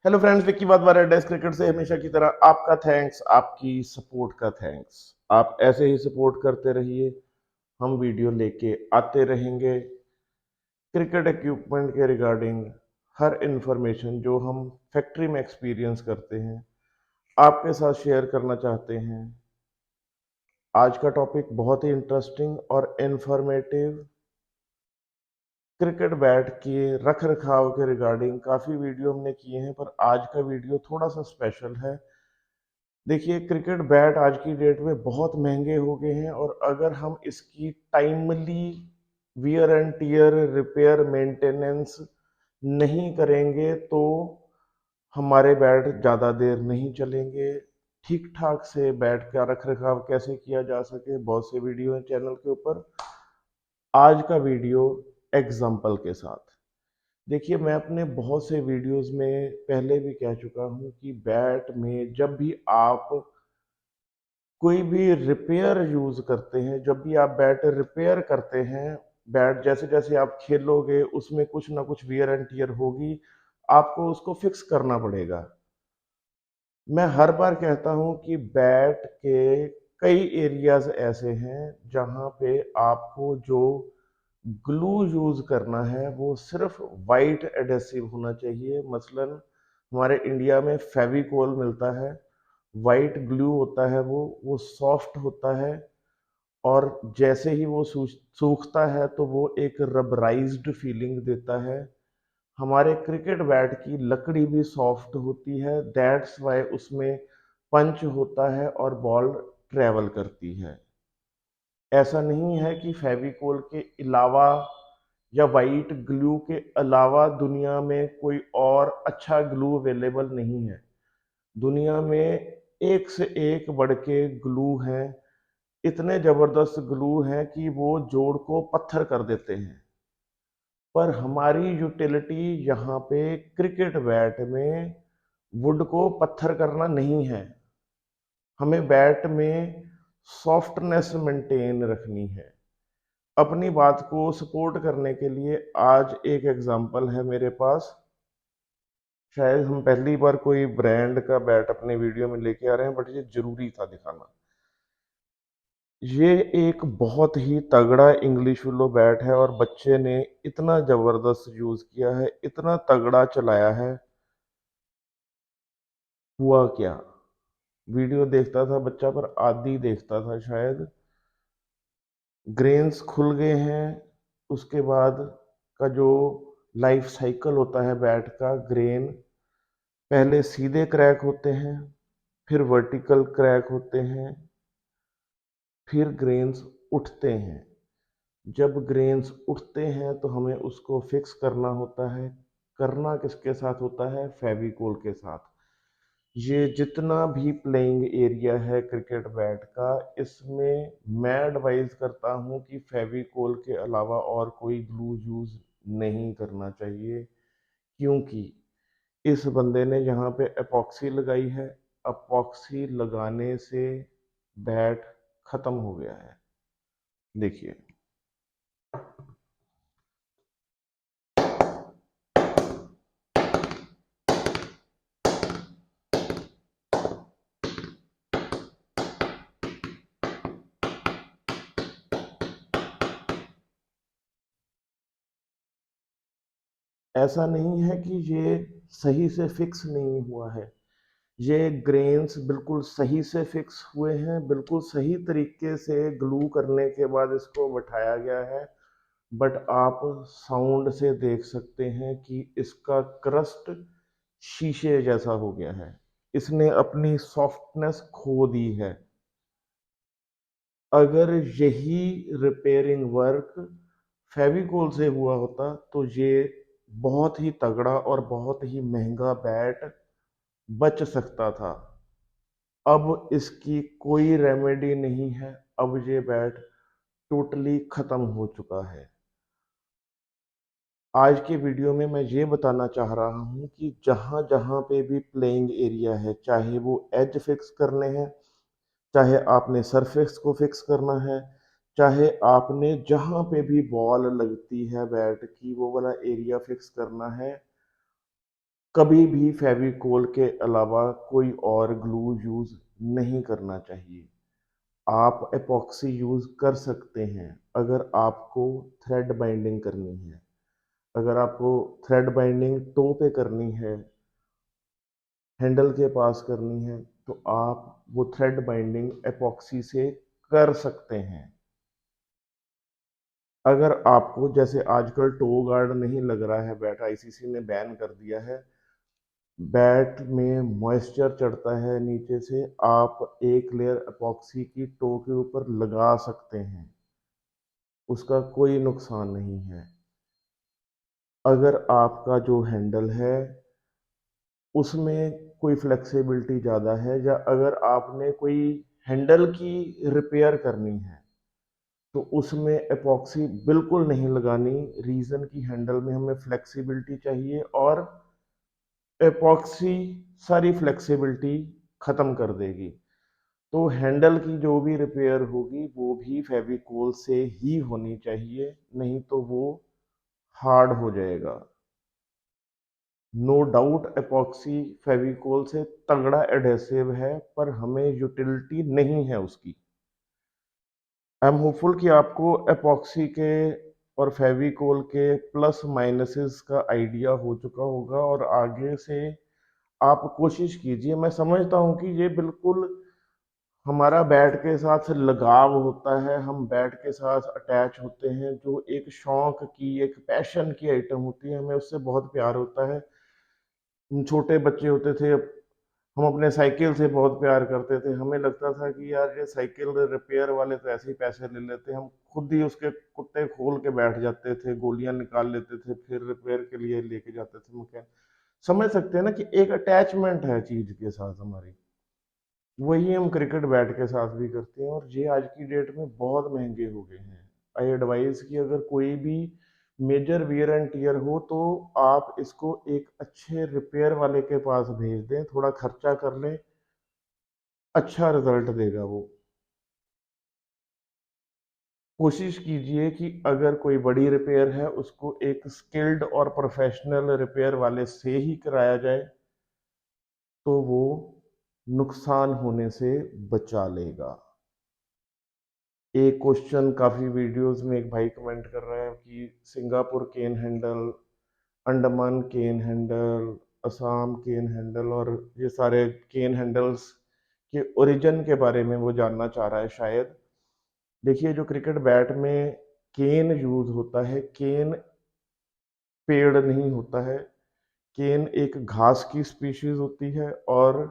Hello friends, Vicky बात बार desk cricket से हमेशा की तरह आपका थैंक्स, आपकी सपोर्ट का थैंक्स। आप ऐसे ही सपोर्ट करते रहिए, हम वीडियो लेके आते रहेंगे। क्रिकेट इक्विपमेंट के रिगार्डिंग हर इंफॉर्मेशन जो हम फैक्ट्री में एक्सपीरियंस करते हैं आपके साथ शेयर करना चाहते हैं। आज का टॉपिक बहुत ही इंटरेस्टिंग और इंफॉर्मेटिव। क्रिकेट बैट के रख रखाव के रिगार्डिंग काफ़ी वीडियो हमने किए हैं, पर आज का वीडियो थोड़ा सा स्पेशल है। देखिए, क्रिकेट बैट आज की डेट में बहुत महंगे हो गए हैं और अगर हम इसकी timely wear and tear repair maintenance नहीं करेंगे तो हमारे बैट ज़्यादा देर नहीं चलेंगे। ठीक ठाक से बैट का रख रखाव कैसे किया जा सके, बहुत से वीडियो हैं चैनल के ऊपर। आज का वीडियो एग्जाम्पल के साथ। देखिए, मैं अपने बहुत से वीडियोस में पहले भी कह चुका हूं कि बैट में जब भी आप कोई भी रिपेयर यूज करते हैं, जब भी आप बैट रिपेयर करते हैं, बैट जैसे जैसे आप खेलोगे उसमें कुछ ना कुछ वियर एंड टियर होगी, आपको उसको फिक्स करना पड़ेगा। मैं हर बार कहता हूं कि बैट के कई एरियाज ऐसे हैं जहां पे आपको जो ग्लू यूज करना है वो सिर्फ वाइट एडेसिव होना चाहिए। मसलन हमारे इंडिया में फेविकोल मिलता है, वाइट ग्लू होता है, वो सॉफ्ट होता है और जैसे ही वो सूखता है तो वो एक रबराइज्ड फीलिंग देता है। हमारे क्रिकेट बैट की लकड़ी भी सॉफ्ट होती है, दैट्स वाई उसमें पंच होता है और बॉल ट्रेवल करती है। ऐसा नहीं है कि फेविकोल के अलावा या वाइट ग्लू के अलावा दुनिया में कोई और अच्छा ग्लू अवेलेबल नहीं है। दुनिया में एक से एक बढ़ के ग्लू हैं, इतने जबरदस्त ग्लू हैं कि वो जोड़ को पत्थर कर देते हैं। पर हमारी यूटिलिटी यहाँ पे क्रिकेट बैट में वुड को पत्थर करना नहीं है, हमें बैट में सॉफ्टनेस मेंटेन रखनी है। अपनी बात को सपोर्ट करने के लिए आज एक एग्जांपल है मेरे पास। शायद हम पहली बार कोई ब्रांड का बैट अपने वीडियो में लेके आ रहे हैं, बट ये जरूरी था दिखाना। ये एक बहुत ही तगड़ा इंग्लिश विलो बैट है और बच्चे ने इतना जबरदस्त यूज किया है, इतना तगड़ा चलाया है। हुआ क्या, वीडियो देखता था बच्चा पर आधी देखता था शायद। ग्रेन्स खुल गए हैं, उसके बाद का जो लाइफ साइकिल होता है बैट का, ग्रेन पहले सीधे क्रैक होते हैं, फिर वर्टिकल क्रैक होते हैं, फिर ग्रेन्स उठते हैं। जब ग्रेन्स उठते हैं तो हमें उसको फिक्स करना होता है। करना किसके साथ होता है? फेविकोल के साथ। ये जितना भी प्लेइंग एरिया है क्रिकेट बैट का, इसमें मैं एडवाइज करता हूँ कि फेविकोल के अलावा और कोई ग्लू यूज नहीं करना चाहिए, क्योंकि इस बंदे ने यहाँ पे एपॉक्सी लगाई है। एपॉक्सी लगाने से बैट खत्म हो गया है। देखिए, ऐसा नहीं है कि ये सही से फिक्स नहीं हुआ है, ये ग्रेन्स बिल्कुल सही से फिक्स हुए हैं, बिल्कुल सही तरीके से ग्लू करने के बाद इसको बैठाया गया है। बट आप साउंड से देख सकते हैं कि इसका क्रस्ट शीशे जैसा हो गया है, इसने अपनी सॉफ्टनेस खो दी है। अगर यही रिपेयरिंग वर्क फेविकोल से हुआ होता तो ये बहुत ही तगड़ा और बहुत ही महंगा बैट बच सकता था। अब इसकी कोई रेमेडी नहीं है, अब ये बैट टोटली खत्म हो चुका है। आज के वीडियो में मैं ये बताना चाह रहा हूँ कि जहाँ जहाँ पे भी प्लेइंग एरिया है, चाहे वो एज फिक्स करने हैं, चाहे आपने सरफेस को फिक्स करना है, चाहे आपने जहाँ पे भी बॉल लगती है बैट की वो वाला एरिया फिक्स करना है, कभी भी फेविकोल के अलावा कोई और ग्लू यूज़ नहीं करना चाहिए। आप एपॉक्सी यूज़ कर सकते हैं अगर आपको थ्रेड बाइंडिंग करनी है। अगर आपको थ्रेड बाइंडिंग टो पे करनी है, हैंडल के पास करनी है, तो आप वो थ्रेड बाइंडिंग एपॉक्सी से कर सकते हैं। अगर आपको जैसे आजकल टो गार्ड नहीं लग रहा है बैट, आईसीसी ने बैन कर दिया है, बैट में मॉइस्चर चढ़ता है नीचे से, आप एक लेयर एपॉक्सी की टो के ऊपर लगा सकते हैं, उसका कोई नुकसान नहीं है। अगर आपका जो हैंडल है उसमें कोई फ्लेक्सिबिलिटी ज़्यादा है, या अगर आपने कोई हैंडल की रिपेयर करनी है तो उसमें एपॉक्सी बिल्कुल नहीं लगानी। रीज़न कि हैंडल में हमें फ्लेक्सिबिलिटी चाहिए और एपॉक्सी सारी फ्लेक्सिबिलिटी ख़त्म कर देगी। तो हैंडल की जो भी रिपेयर होगी वो भी फेविकोल से ही होनी चाहिए, नहीं तो वो हार्ड हो जाएगा। नो डाउट एपॉक्सी फेविकोल से तगड़ा एडहेसिव है, पर हमें यूटिलिटी नहीं है उसकी। आई एम होपफुल कि आपको एपॉक्सी के और फेविकोल के प्लस माइनसेस का आइडिया हो चुका होगा, और आगे से आप कोशिश कीजिए। मैं समझता हूँ कि ये बिल्कुल हमारा बैट के साथ लगाव होता है, हम बैट के साथ अटैच होते हैं, जो एक शौक की, एक पैशन की आइटम होती है, हमें उससे बहुत प्यार होता है। हम छोटे बच्चे होते थे, हम अपने साइकिल से बहुत प्यार करते थे। हमें लगता था कि यार ये साइकिल रिपेयर वाले तो ऐसे ही पैसे ले लेते हैं, हम खुद ही उसके कुत्ते खोल के बैठ जाते थे, गोलियां निकाल लेते थे, फिर रिपेयर के लिए लेके जाते थे मैकेनिक। समझ सकते हैं ना कि एक अटैचमेंट है चीज के साथ हमारी। वही हम क्रिकेट बैट के साथ भी करते हैं, और ये आज की डेट में बहुत महंगे हो गए हैं। आई एडवाइस कि अगर कोई भी मेजर वियर एंड टीयर हो तो आप इसको एक अच्छे रिपेयर वाले के पास भेज दें, थोड़ा खर्चा कर लें, अच्छा रिजल्ट देगा वो। कोशिश कीजिए कि अगर कोई बड़ी रिपेयर है उसको एक स्किल्ड और प्रोफेशनल रिपेयर वाले से ही कराया जाए, तो वो नुकसान होने से बचा लेगा। एक क्वेश्चन काफ़ी वीडियोस में एक भाई कमेंट कर रहा है कि सिंगापुर केन हैंडल, अंडमान केन हैंडल, असम केन हैंडल, और ये सारे केन हैंडल्स के ओरिजिन के बारे में वो जानना चाह रहा है शायद। देखिए, जो क्रिकेट बैट में केन यूज होता है, केन पेड़ नहीं होता है। केन एक घास की स्पीशीज होती है, और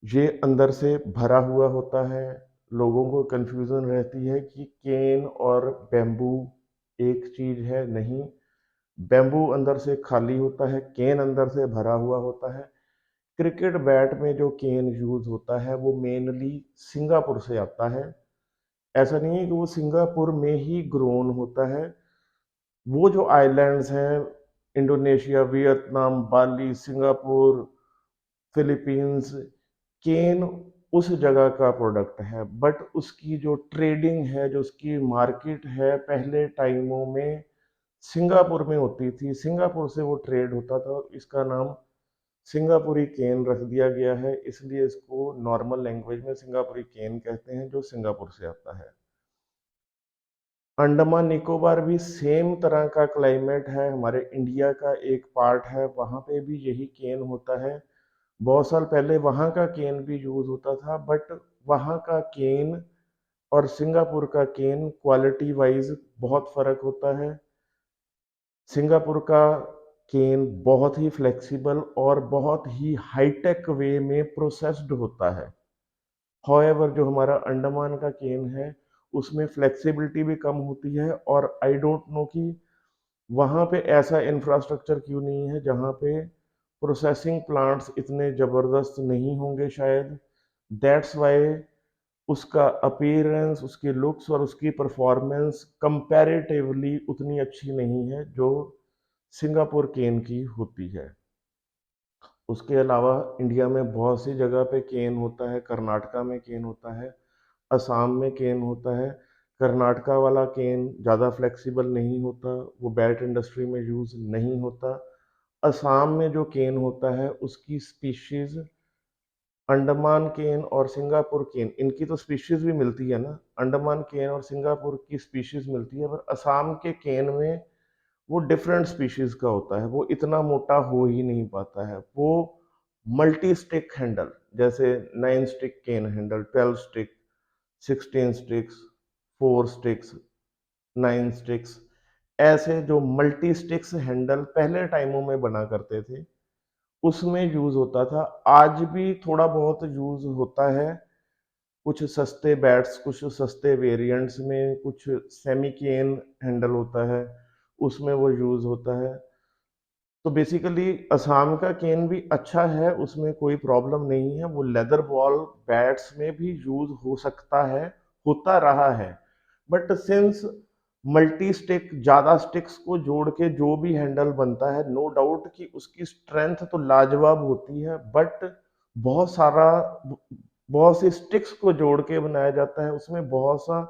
ये अंदर से भरा हुआ होता है। लोगों को कंफ्यूजन रहती है कि केन और बैम्बू एक चीज है, नहीं। बैम्बू अंदर से खाली होता है, केन अंदर से भरा हुआ होता है। क्रिकेट बैट में जो केन यूज होता है वो मेनली सिंगापुर से आता है। ऐसा नहीं है कि वो सिंगापुर में ही ग्रोन होता है। वो जो आइलैंड्स हैं, इंडोनेशिया, वियतनाम, बाली, सिंगापुर, फिलीपींस, केन उस जगह का प्रोडक्ट है, बट उसकी जो ट्रेडिंग है, जो उसकी मार्केट है, पहले टाइमों में सिंगापुर में होती थी। सिंगापुर से वो ट्रेड होता था, इसका नाम सिंगापुरी केन रख दिया गया है, इसलिए इसको नॉर्मल लैंग्वेज में सिंगापुरी केन कहते हैं, जो सिंगापुर से आता है। अंडमान निकोबार भी सेम तरह का क्लाइमेट है, हमारे इंडिया का एक पार्ट है, वहाँ पे भी यही केन होता है। बहुत साल पहले वहाँ का केन भी यूज होता था, बट वहाँ का केन और सिंगापुर का केन क्वालिटी वाइज बहुत फर्क होता है। सिंगापुर का केन बहुत ही फ्लेक्सिबल और बहुत ही हाईटेक वे में प्रोसेस्ड होता है। हॉवेवर जो हमारा अंडमान का केन है उसमें फ्लेक्सिबिलिटी भी कम होती है, और आई डोंट नो कि वहाँ पे ऐसा इंफ्रास्ट्रक्चर क्यों नहीं है जहाँ पे प्रोसेसिंग प्लांट्स इतने ज़बरदस्त नहीं होंगे शायद। दैट्स वाई उसका अपीयरेंस, उसकी लुक्स और उसकी परफॉर्मेंस कंपैरेटिवली उतनी अच्छी नहीं है जो सिंगापुर केन की होती है। उसके अलावा इंडिया में बहुत सी जगह पे केन होता है। कर्नाटका में केन होता है, असम में केन होता है। कर्नाटका वाला केन ज़्यादा फ्लेक्सिबल नहीं होता, वो बैट इंडस्ट्री में यूज़ नहीं होता। असम में जो केन होता है उसकी स्पीशीज, अंडमान केन और सिंगापुर केन, इनकी तो स्पीशीज भी मिलती है ना, अंडमान केन और सिंगापुर की स्पीशीज मिलती है, पर असम के केन में वो डिफरेंट स्पीशीज का होता है, वो इतना मोटा हो ही नहीं पाता है। वो मल्टी स्टिक हैंडल, जैसे 9 stick cane handle, 12 stick, 16 sticks, 4 sticks, 9 sticks, ऐसे जो मल्टी स्टिक्स हैंडल पहले टाइमों में बना करते थे उसमें यूज होता था। आज भी थोड़ा बहुत यूज होता है, कुछ सस्ते बैट्स, कुछ सस्ते वेरिएंट्स में, कुछ सेमी केन हैंडल होता है उसमें वो यूज होता है। तो बेसिकली असम का केन भी अच्छा है, उसमें कोई प्रॉब्लम नहीं है, वो लेदर बॉल बैट्स में भी यूज हो सकता है, होता रहा है। बट सिंस मल्टी स्टिक, ज्यादा स्टिक्स को जोड़ के जो भी हैंडल बनता है, नो डाउट कि उसकी स्ट्रेंथ तो लाजवाब होती है, बट बहुत सारा, बहुत सी स्टिक्स को जोड़ के बनाया जाता है, उसमें बहुत सा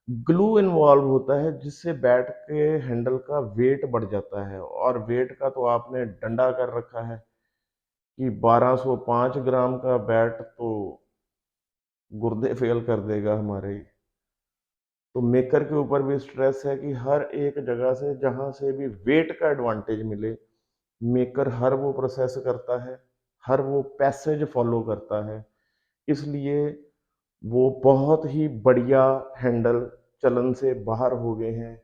ग्लू इन्वॉल्व होता है जिससे बैट के हैंडल का वेट बढ़ जाता है। और वेट का तो आपने डंडा कर रखा है कि 1205 ग्राम का बैट तो गुर्दे फेल कर देगा हमारे। तो मेकर के ऊपर भी स्ट्रेस है कि हर एक जगह से जहां से भी वेट का एडवांटेज मिले, मेकर हर वो प्रोसेस करता है, हर वो पैसेज फॉलो करता है। इसलिए वो बहुत ही बढ़िया हैंडल चलन से बाहर हो गए हैं।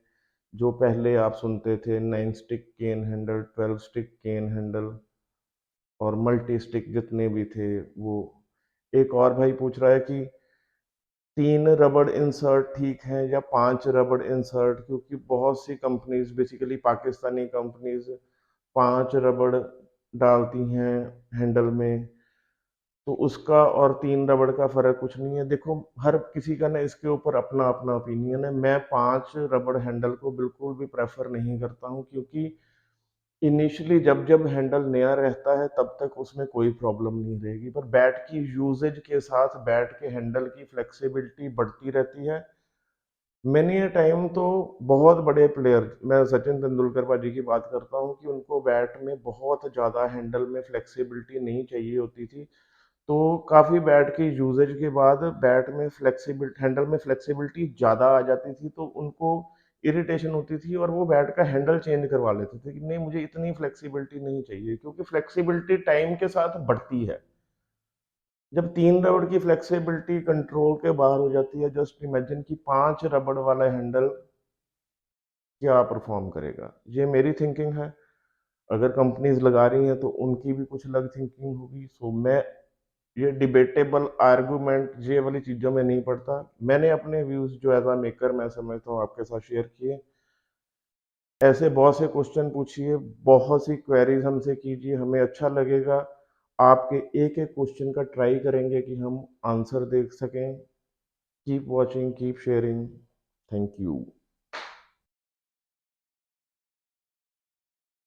जो पहले आप सुनते थे 9 stick cane handle, 12 stick cane handle और मल्टी स्टिक जितने भी थे वो। एक और भाई पूछ रहा है कि 3 रबड़ इंसर्ट ठीक है या 5 रबड़ इंसर्ट, क्योंकि बहुत सी कंपनीज, बेसिकली पाकिस्तानी कंपनीज 5 रबड़ डालती हैं हैंडल में, तो उसका और 3 रबड़ का फर्क कुछ नहीं है। देखो, हर किसी का ना इसके ऊपर अपना अपना ओपिनियन है। मैं 5 रबड़ हैंडल को बिल्कुल भी प्रेफर नहीं करता हूँ, क्योंकि इनिशियली जब जब हैंडल नया रहता है तब तक उसमें कोई प्रॉब्लम नहीं रहेगी, पर बैट की यूजेज के साथ बैट के हैंडल की फ्लेक्सिबिलिटी बढ़ती रहती है। मैनी ए टाइम तो बहुत बड़े प्लेयर, मैं सचिन तेंदुलकर पाजी की बात करता हूँ, कि उनको बैट में बहुत ज़्यादा हैंडल में फ्लेक्सिबिलिटी नहीं चाहिए होती थी, तो काफ़ी बैट की यूजेज के बाद बैट में फ्लेक्सिबिलिटी, हैंडल में फ्लेक्सिबिलिटी ज़्यादा आ जाती थी, तो उनको इरिटेशन होती थी और वो बैट का हैंडल चेंज करवा लेते थे कि नहीं, मुझे इतनी फ्लेक्सिबिलिटी नहीं चाहिए, क्योंकि फ्लेक्सिबिलिटी टाइम के साथ बढ़ती है। जब 3 रबड़ की फ्लेक्सिबिलिटी कंट्रोल के बाहर हो जाती है, जस्ट इमेजिन कि 5 रबड़ वाला हैंडल क्या परफॉर्म करेगा। ये मेरी थिंकिंग है, अगर कंपनीज लगा रही हैं तो उनकी भी कुछ अलग थिंकिंग होगी। सो मैं ये डिबेटेबल आर्गुमेंट ये वाली चीज़ों में नहीं पड़ता। मैंने अपने व्यूज़ जो एज अ मेकर मैं समझता हूँ आपके साथ शेयर किए। ऐसे बहुत से क्वेश्चन पूछिए, बहुत सी क्वेरीज हमसे कीजिए, हमें अच्छा लगेगा। आपके एक एक क्वेश्चन का ट्राई करेंगे कि हम आंसर देख सकें। Keep watching, keep sharing. Thank you.